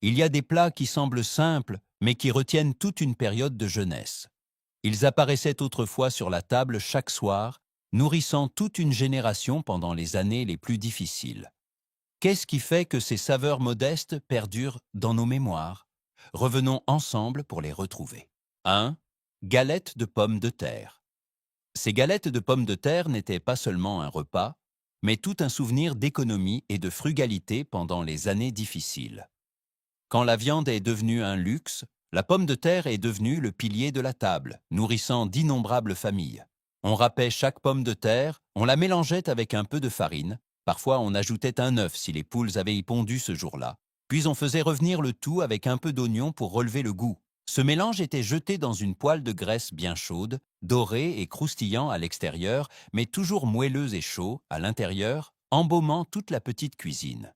Il y a des plats qui semblent simples, mais qui retiennent toute une période de jeunesse. Ils apparaissaient autrefois sur la table chaque soir, nourrissant toute une génération pendant les années les plus difficiles. Qu'est-ce qui fait que ces saveurs modestes perdurent dans nos mémoires? Revenons ensemble pour les retrouver. 1. Galettes de pommes de terre. Ces galettes de pommes de terre n'étaient pas seulement un repas, mais tout un souvenir d'économie et de frugalité pendant les années difficiles. Quand la viande est devenue un luxe, la pomme de terre est devenue le pilier de la table, nourrissant d'innombrables familles. On râpait chaque pomme de terre, on la mélangeait avec un peu de farine, parfois on ajoutait un œuf si les poules avaient y pondu ce jour-là, puis on faisait revenir le tout avec un peu d'oignon pour relever le goût. Ce mélange était jeté dans une poêle de graisse bien chaude, doré et croustillant à l'extérieur, mais toujours moelleux et chaud à l'intérieur, embaumant toute la petite cuisine.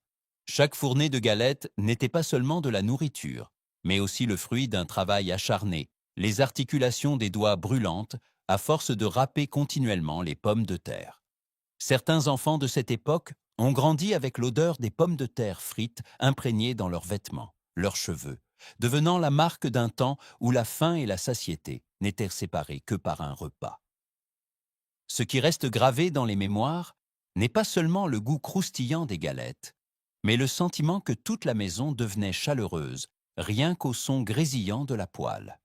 Chaque fournée de galettes n'était pas seulement de la nourriture, mais aussi le fruit d'un travail acharné, les articulations des doigts brûlantes, à force de râper continuellement les pommes de terre. Certains enfants de cette époque ont grandi avec l'odeur des pommes de terre frites imprégnées dans leurs vêtements, leurs cheveux, devenant la marque d'un temps où la faim et la satiété n'étaient séparées que par un repas. Ce qui reste gravé dans les mémoires n'est pas seulement le goût croustillant des galettes, mais le sentiment que toute la maison devenait chaleureuse, rien qu'au son grésillant de la poêle.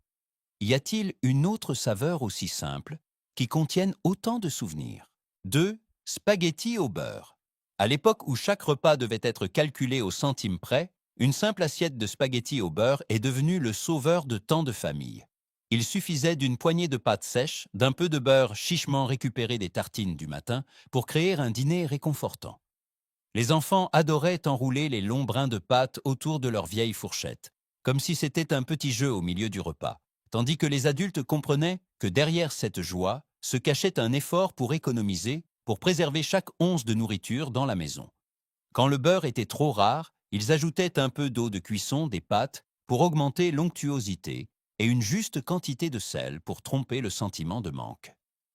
Y a-t-il une autre saveur aussi simple, qui contienne autant de souvenirs? 2. Spaghettis au beurre. À l'époque où chaque repas devait être calculé au centime près, une simple assiette de spaghettis au beurre est devenue le sauveur de tant de familles. Il suffisait d'une poignée de pâte sèche, d'un peu de beurre chichement récupéré des tartines du matin pour créer un dîner réconfortant. Les enfants adoraient enrouler les longs brins de pâte autour de leur vieille fourchette, comme si c'était un petit jeu au milieu du repas, tandis que les adultes comprenaient que derrière cette joie se cachait un effort pour économiser, pour préserver chaque once de nourriture dans la maison. Quand le beurre était trop rare, ils ajoutaient un peu d'eau de cuisson des pâtes pour augmenter l'onctuosité et une juste quantité de sel pour tromper le sentiment de manque.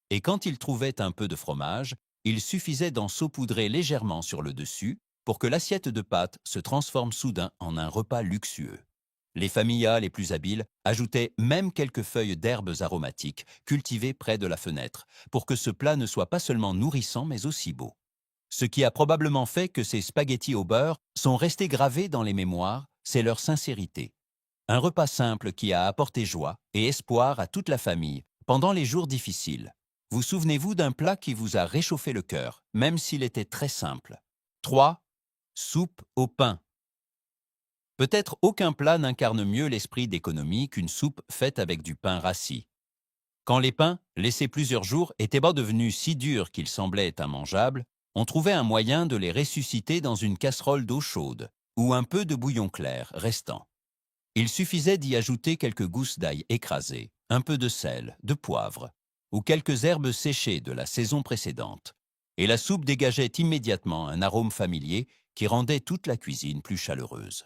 Et quand ils trouvaient un peu de fromage, il suffisait d'en saupoudrer légèrement sur le dessus pour que l'assiette de pâtes se transforme soudain en un repas luxueux. Les famillas les plus habiles ajoutaient même quelques feuilles d'herbes aromatiques cultivées près de la fenêtre pour que ce plat ne soit pas seulement nourrissant mais aussi beau. Ce qui a probablement fait que ces spaghettis au beurre sont restés gravés dans les mémoires, c'est leur sincérité. Un repas simple qui a apporté joie et espoir à toute la famille pendant les jours difficiles. Vous souvenez-vous d'un plat qui vous a réchauffé le cœur, même s'il était très simple? 3. Soupe au pain. Peut-être aucun plat n'incarne mieux l'esprit d'économie qu'une soupe faite avec du pain rassis. Quand les pains, laissés plusieurs jours, étaient bas devenus si durs qu'ils semblaient immangeables, on trouvait un moyen de les ressusciter dans une casserole d'eau chaude ou un peu de bouillon clair restant. Il suffisait d'y ajouter quelques gousses d'ail écrasées, un peu de sel, de poivre ou quelques herbes séchées de la saison précédente, et la soupe dégageait immédiatement un arôme familier qui rendait toute la cuisine plus chaleureuse.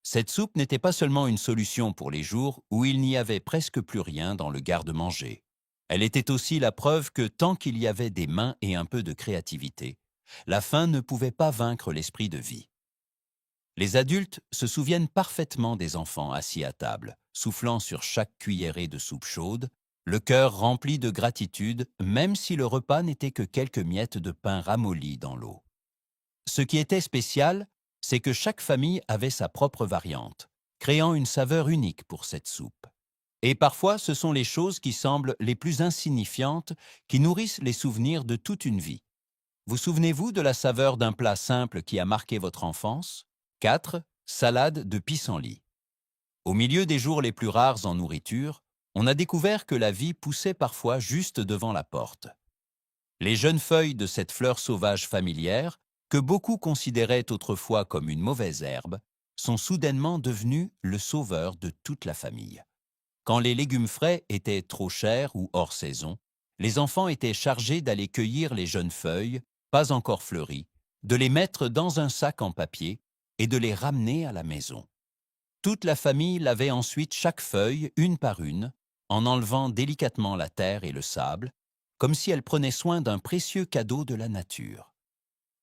Cette soupe n'était pas seulement une solution pour les jours où il n'y avait presque plus rien dans le garde-manger. Elle était aussi la preuve que tant qu'il y avait des mains et un peu de créativité, la faim ne pouvait pas vaincre l'esprit de vie. Les adultes se souviennent parfaitement des enfants assis à table, soufflant sur chaque cuillerée de soupe chaude, le cœur rempli de gratitude, même si le repas n'était que quelques miettes de pain ramollies dans l'eau. Ce qui était spécial, c'est que chaque famille avait sa propre variante, créant une saveur unique pour cette soupe. Et parfois, ce sont les choses qui semblent les plus insignifiantes qui nourrissent les souvenirs de toute une vie. Vous souvenez-vous de la saveur d'un plat simple qui a marqué votre enfance? 4. Salade de pissenlit. Au milieu des jours les plus rares en nourriture, on a découvert que la vie poussait parfois juste devant la porte. Les jeunes feuilles de cette fleur sauvage familière, que beaucoup considéraient autrefois comme une mauvaise herbe, sont soudainement devenues le sauveur de toute la famille. Quand les légumes frais étaient trop chers ou hors saison, les enfants étaient chargés d'aller cueillir les jeunes feuilles, pas encore fleuries, de les mettre dans un sac en papier et de les ramener à la maison. Toute la famille lavait ensuite chaque feuille, une par une, en enlevant délicatement la terre et le sable, comme si elle prenait soin d'un précieux cadeau de la nature.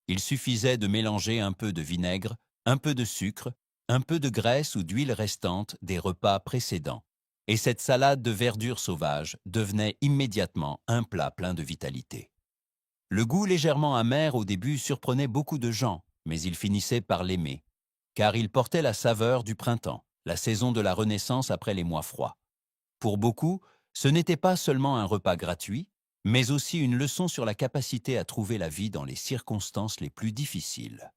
Il suffisait de mélanger un peu de vinaigre, un peu de sucre, un peu de graisse ou d'huile restante des repas précédents, et cette salade de verdure sauvage devenait immédiatement un plat plein de vitalité. Le goût légèrement amer au début surprenait beaucoup de gens, mais ils finissaient par l'aimer, car il portait la saveur du printemps, la saison de la renaissance après les mois froids. Pour beaucoup, ce n'était pas seulement un repas gratuit, mais aussi une leçon sur la capacité à trouver la vie dans les circonstances les plus difficiles.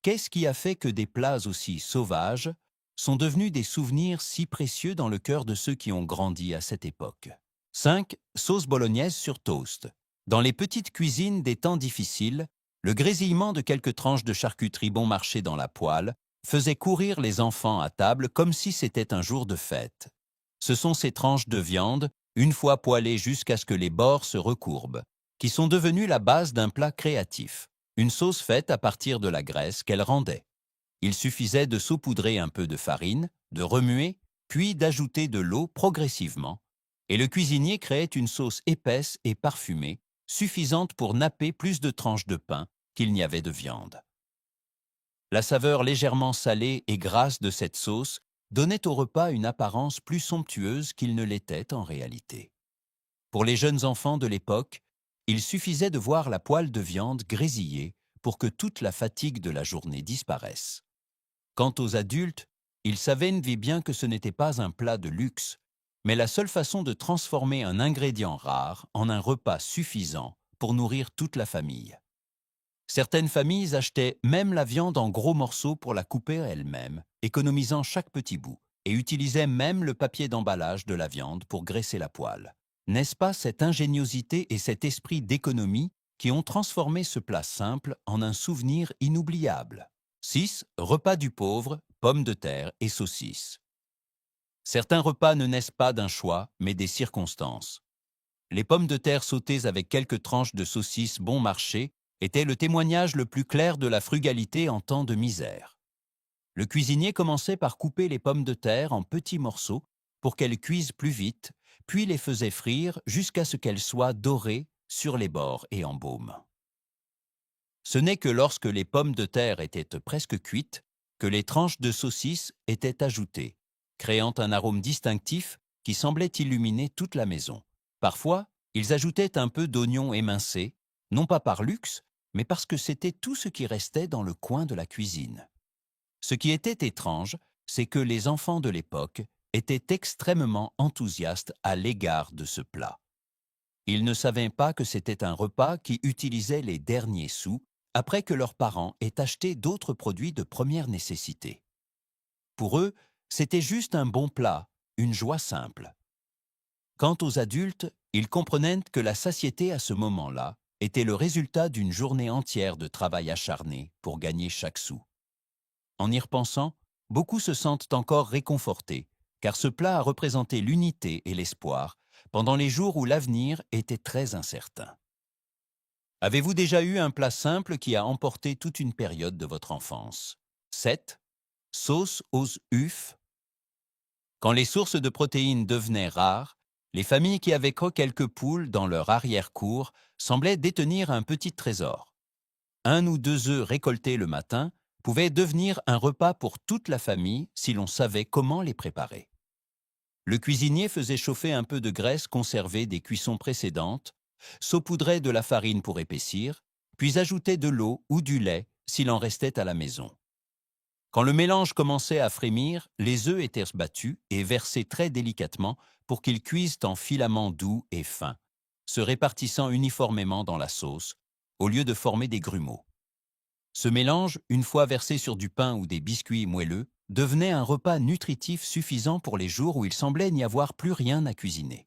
Qu'est-ce qui a fait que des plats aussi sauvages sont devenus des souvenirs si précieux dans le cœur de ceux qui ont grandi à cette époque? 5. Sauce bolognaise sur toast. Dans les petites cuisines des temps difficiles, le grésillement de quelques tranches de charcuterie bon marché dans la poêle faisait courir les enfants à table comme si c'était un jour de fête. Ce sont ces tranches de viande, une fois poêlées jusqu'à ce que les bords se recourbent, qui sont devenues la base d'un plat créatif, une sauce faite à partir de la graisse qu'elle rendait. Il suffisait de saupoudrer un peu de farine, de remuer, puis d'ajouter de l'eau progressivement, et le cuisinier créait une sauce épaisse et parfumée, suffisante pour napper plus de tranches de pain qu'il n'y avait de viande. La saveur légèrement salée et grasse de cette sauce donnait au repas une apparence plus somptueuse qu'il ne l'était en réalité. Pour les jeunes enfants de l'époque, il suffisait de voir la poêle de viande grésiller pour que toute la fatigue de la journée disparaisse. Quant aux adultes, ils savaient bien que ce n'était pas un plat de luxe, mais la seule façon de transformer un ingrédient rare en un repas suffisant pour nourrir toute la famille. Certaines familles achetaient même la viande en gros morceaux pour la couper elles-mêmes, économisant chaque petit bout, et utilisaient même le papier d'emballage de la viande pour graisser la poêle. N'est-ce pas cette ingéniosité et cet esprit d'économie qui ont transformé ce plat simple en un souvenir inoubliable? 6. Repas du pauvre, pommes de terre et saucisses. Certains repas ne naissent pas d'un choix, mais des circonstances. Les pommes de terre sautées avec quelques tranches de saucisses bon marché étaient le témoignage le plus clair de la frugalité en temps de misère. Le cuisinier commençait par couper les pommes de terre en petits morceaux pour qu'elles cuisent plus vite, puis les faisait frire jusqu'à ce qu'elles soient dorées sur les bords et en baume. Ce n'est que lorsque les pommes de terre étaient presque cuites que les tranches de saucisses étaient ajoutées, créant un arôme distinctif qui semblait illuminer toute la maison. Parfois, ils ajoutaient un peu d'oignon émincé, non pas par luxe, mais parce que c'était tout ce qui restait dans le coin de la cuisine. Ce qui était étrange, c'est que les enfants de l'époque étaient extrêmement enthousiastes à l'égard de ce plat. Ils ne savaient pas que c'était un repas qui utilisait les derniers sous après que leurs parents aient acheté d'autres produits de première nécessité. Pour eux, c'était juste un bon plat, une joie simple. Quant aux adultes, ils comprenaient que la satiété à ce moment-là était le résultat d'une journée entière de travail acharné pour gagner chaque sou. En y repensant, beaucoup se sentent encore réconfortés, car ce plat a représenté l'unité et l'espoir pendant les jours où l'avenir était très incertain. Avez-vous déjà eu un plat simple qui a emporté toute une période de votre enfance? 7. Sauce aux ufs. Quand les sources de protéines devenaient rares, les familles qui avaient quelques poules dans leur arrière-cour semblaient détenir un petit trésor. 1 ou 2 œufs récoltés le matin pouvaient devenir un repas pour toute la famille si l'on savait comment les préparer. Le cuisinier faisait chauffer un peu de graisse conservée des cuissons précédentes, saupoudrait de la farine pour épaissir, puis ajoutait de l'eau ou du lait s'il en restait à la maison. Quand le mélange commençait à frémir, les œufs étaient battus et versés très délicatement pour qu'ils cuisent en filaments doux et fins, se répartissant uniformément dans la sauce, au lieu de former des grumeaux. Ce mélange, une fois versé sur du pain ou des biscuits moelleux, devenait un repas nutritif suffisant pour les jours où il semblait n'y avoir plus rien à cuisiner.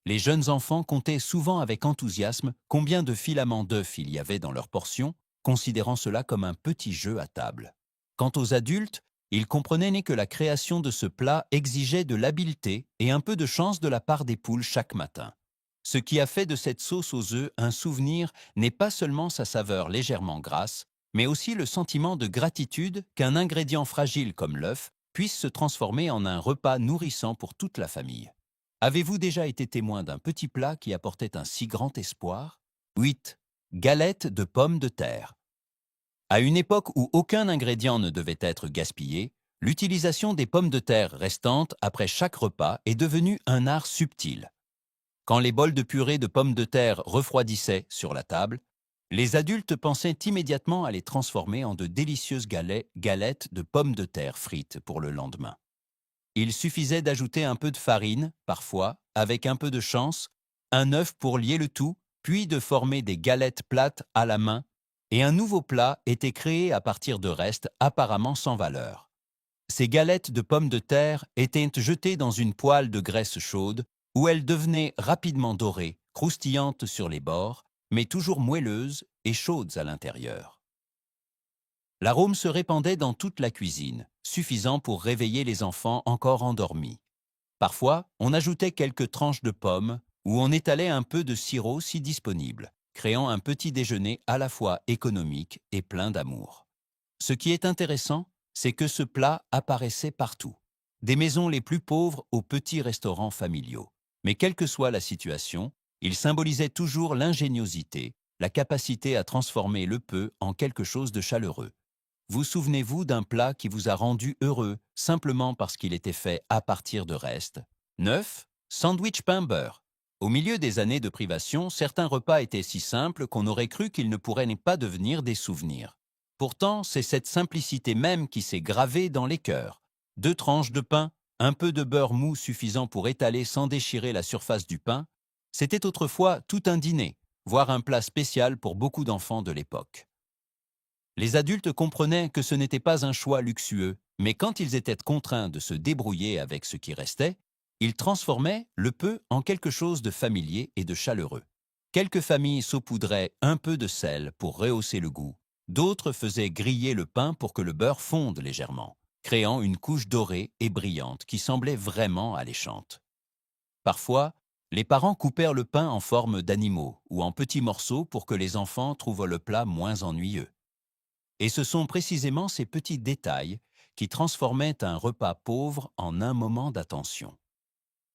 Les jeunes enfants comptaient souvent avec enthousiasme combien de filaments d'œufs il y avait dans leur portion, considérant cela comme un petit jeu à table. Quant aux adultes, ils comprenaient que la création de ce plat exigeait de l'habileté et un peu de chance de la part des poules chaque matin. Ce qui a fait de cette sauce aux œufs un souvenir n'est pas seulement sa saveur légèrement grasse, mais aussi le sentiment de gratitude qu'un ingrédient fragile comme l'œuf puisse se transformer en un repas nourrissant pour toute la famille. Avez-vous déjà été témoin d'un petit plat qui apportait un si grand espoir? 8. Galettes de pommes de terre. À une époque où aucun ingrédient ne devait être gaspillé, l'utilisation des pommes de terre restantes après chaque repas est devenue un art subtil. Quand les bols de purée de pommes de terre refroidissaient sur la table, les adultes pensaient immédiatement à les transformer en de délicieuses galettes de pommes de terre frites pour le lendemain. Il suffisait d'ajouter un peu de farine, parfois, avec un peu de chance, un œuf pour lier le tout, puis de former des galettes plates à la main, et un nouveau plat était créé à partir de restes apparemment sans valeur. Ces galettes de pommes de terre étaient jetées dans une poêle de graisse chaude, où elles devenaient rapidement dorées, croustillantes sur les bords, mais toujours moelleuses et chaudes à l'intérieur. L'arôme se répandait dans toute la cuisine, suffisant pour réveiller les enfants encore endormis. Parfois, on ajoutait quelques tranches de pommes ou on étalait un peu de sirop si disponible, créant un petit déjeuner à la fois économique et plein d'amour. Ce qui est intéressant, c'est que ce plat apparaissait partout, des maisons les plus pauvres aux petits restaurants familiaux. Mais quelle que soit la situation, il symbolisait toujours l'ingéniosité, la capacité à transformer le peu en quelque chose de chaleureux. Vous souvenez-vous d'un plat qui vous a rendu heureux simplement parce qu'il était fait à partir de restes? 9. Sandwich pain-beurre. Au milieu des années de privation, certains repas étaient si simples qu'on aurait cru qu'ils ne pourraient pas devenir des souvenirs. Pourtant, c'est cette simplicité même qui s'est gravée dans les cœurs. 2 tranches de pain, un peu de beurre mou suffisant pour étaler sans déchirer la surface du pain, c'était autrefois tout un dîner, voire un plat spécial pour beaucoup d'enfants de l'époque. Les adultes comprenaient que ce n'était pas un choix luxueux, mais quand ils étaient contraints de se débrouiller avec ce qui restait, ils transformaient le peu en quelque chose de familier et de chaleureux. Quelques familles saupoudraient un peu de sel pour rehausser le goût, d'autres faisaient griller le pain pour que le beurre fonde légèrement, créant une couche dorée et brillante qui semblait vraiment alléchante. Parfois, les parents coupèrent le pain en forme d'animaux ou en petits morceaux pour que les enfants trouvent le plat moins ennuyeux. Et ce sont précisément ces petits détails qui transformaient un repas pauvre en un moment d'attention.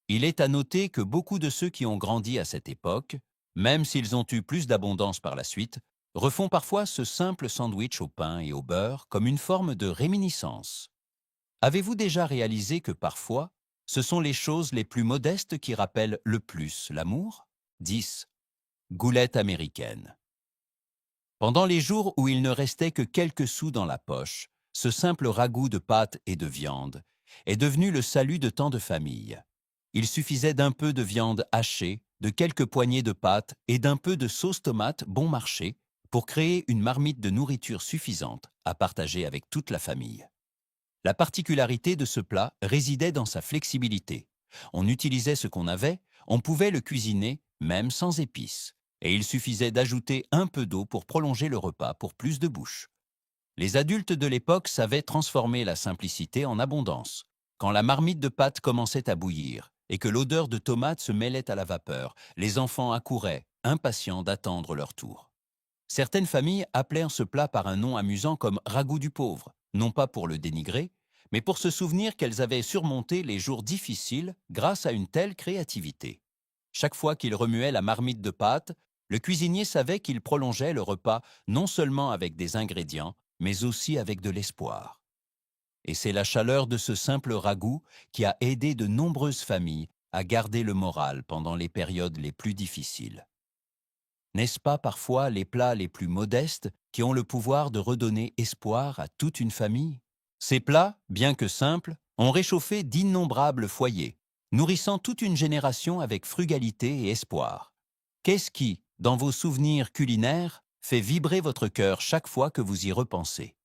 Il est à noter que beaucoup de ceux qui ont grandi à cette époque, même s'ils ont eu plus d'abondance par la suite, refont parfois ce simple sandwich au pain et au beurre comme une forme de réminiscence. Avez-vous déjà réalisé que parfois, ce sont les choses les plus modestes qui rappellent le plus l'amour? 10. Goulette américaine. Pendant les jours où il ne restait que quelques sous dans la poche, ce simple ragoût de pâtes et de viande est devenu le salut de tant de familles. Il suffisait d'un peu de viande hachée, de quelques poignées de pâtes et d'un peu de sauce tomate bon marché pour créer une marmite de nourriture suffisante à partager avec toute la famille. La particularité de ce plat résidait dans sa flexibilité. On utilisait ce qu'on avait, on pouvait le cuisiner même sans épices, et il suffisait d'ajouter un peu d'eau pour prolonger le repas pour plus de bouche. Les adultes de l'époque savaient transformer la simplicité en abondance. Quand la marmite de pâtes commençait à bouillir et que l'odeur de tomates se mêlait à la vapeur, les enfants accouraient, impatients d'attendre leur tour. Certaines familles appelèrent ce plat par un nom amusant comme ragoût du pauvre, non pas pour le dénigrer, mais pour se souvenir qu'elles avaient surmonté les jours difficiles grâce à une telle créativité. Chaque fois qu'il remuait la marmite de pâtes, le cuisinier savait qu'il prolongeait le repas non seulement avec des ingrédients, mais aussi avec de l'espoir. Et c'est la chaleur de ce simple ragoût qui a aidé de nombreuses familles à garder le moral pendant les périodes les plus difficiles. N'est-ce pas parfois les plats les plus modestes qui ont le pouvoir de redonner espoir à toute une famille? Ces plats, bien que simples, ont réchauffé d'innombrables foyers, nourrissant toute une génération avec frugalité et espoir. Qu'est-ce qui, dans vos souvenirs culinaires, fait vibrer votre cœur chaque fois que vous y repensez?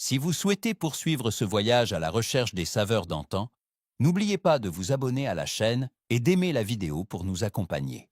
Si vous souhaitez poursuivre ce voyage à la recherche des saveurs d'antan, n'oubliez pas de vous abonner à la chaîne et d'aimer la vidéo pour nous accompagner.